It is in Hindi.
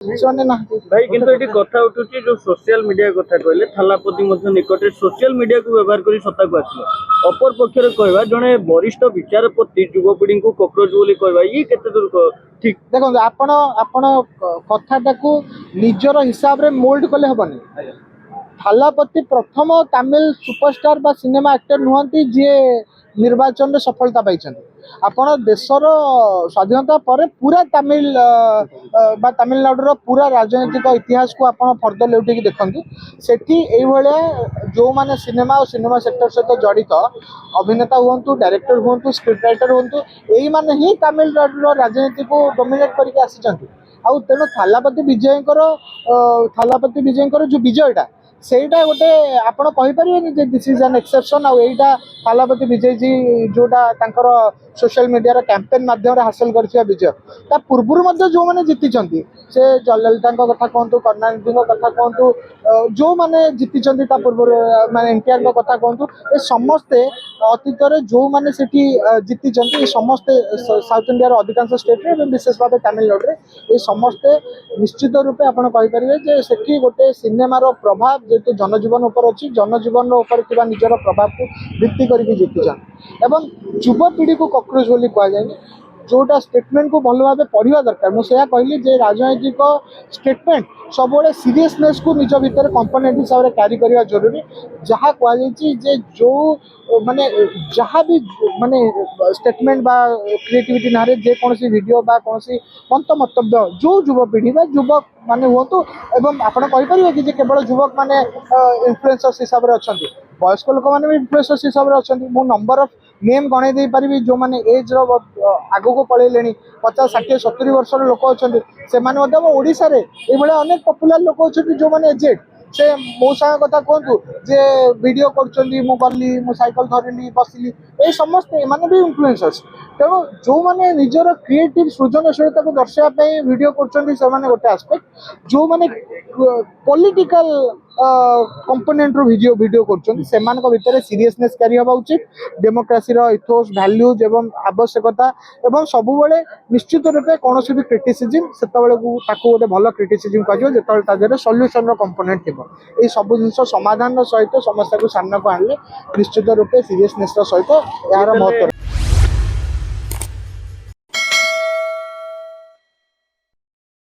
ସେମାନେ ନାହାନ୍ତି भाई किंतु एटी कथा उठुची जो सोशल मीडिया कथा कहले थालापति मध्य निकट सोशल मीडिया को व्यवहार करी सत्ता को आसिले अपर पक्षर कहवा जने वरिष्ठ विचारपति युवपीढ़ी को कॉकरोच बोली कहवा ये केते दूर ठीक देखो आपण आपण कथाटाकू निजर हिसाब रे मोल्ड कले हबनी थालापति प्रथम तमिल सुपरस्टार बा सिनेमा एक्टर नुहंती जे निर्वाचन रे सफलता पाइछन्ती आपण देशर स्वाधीनता पर पूरा तमिल बा तमिलनाडु पूरा राजनीतिक इतिहास को आपण फर्दर लेउटिकी देखंतु सेठी एई भलिया जो माने सिनेमा और सिनेमा सेक्टर सहित जड़ित अभिनेता हुंतु डायरेक्टर हुंतु स्क्रिप्ट राइटर हुंतु एई माने ही तमिलनाडु राजनीति को डोमिनेट करके आसीचंती आउ तेणु थालापति विजयंकर जो विजयटा सेटा गोटे आपण कहि परिबेनी जे दिस इज एन एक्सेप्शन आ एटा थालापति विजय जी जोटा तांकर सोशल मीडिया रो कैंपेन माध्यम रे हासिल करथिया विजय ता पूर्वरु मध्ये जो माने जीतिचंती से जयललिता कथा कहतु करुणानिधि कथा कहतु जो माने जीतिचंती ता पूर्वरु माने एनटीआर कथा कहतु ए समस्ते अतीत रे जो माने सेठी जीतिचंती ए समस्ते साउथ इंडिया रो अधिकांश स्टेट रे विशेष भाव तमिलनाडु रे ए समस्ते निश्चित रूपे आपण कहि परिबे जे सेठी गोटे सिनेमा रो प्रभाव जेतु जनजीवन ऊपर अच्छी जनजीवन ऊपर थिबा निजर प्रभाव को भित्ति करके जीतिचन एवं युवपीढ़ी को कॉकरोच बोली कह जाए जोटा स्टेटमेंट को भल भाव पढ़ा दरकार मुझे कहली जे राजनैतिक स्टेटमेंट सब सीरियसनेस को निज भितर कंपोनेंट हिसाब से क्यारी करने जरूरी जहाँ कहुई जो माने जहाँ भी माने स्टेटमेंट बा क्रिएटिविटी ना जेकोसी वीडियो बा कौन मंतव्य जो युवपीढ़ी बा युवक माने हूँ एवं आपड़ कहीपर कि केवल युवक माने इन्फ्लुएंसर्स हिसाब से अच्छा वयस्क लोक मैंने भी इन्फ्लुएंसर्स हिसाब से अच्छा मु नंबर ऑफ नेम गणे दे पारि जो मैंने एज आग को पलैले 50-60-70 वर्ष लोक अच्छा ओडिशा रे अनेक पॉपुलर लोक अच्छा जो मैंने एजेड से मो सांग कथा कहतु जे वीडियो कर साइकिल धरली बसिली ये समस्ते माने भी इन्फ्लुएंसर्स तेणु जो मैंने निजर क्रिएटिव सृजनशीलता को दर्शाई वीडियो कर गोटे आस्पेक्ट जो मैंने पॉलिटिकल कंपोनेंट रो वीडियो कर भितर सीरियसनेस क्यारी हवा उचित डेमोक्रेसी रो इथोस वैल्यूज एवं आवश्यकता एवं सब बेले निश्चित रूपे कौन भी क्रिटिसिजम से गोटे भल क्रिटिसिजम कह सल्यूशन रो कंपोनेंट थी ये सब जिन समाधान सहित समस्या को सामना को आने निश्चित रूपे सीरियसनेस सहित यार महत्व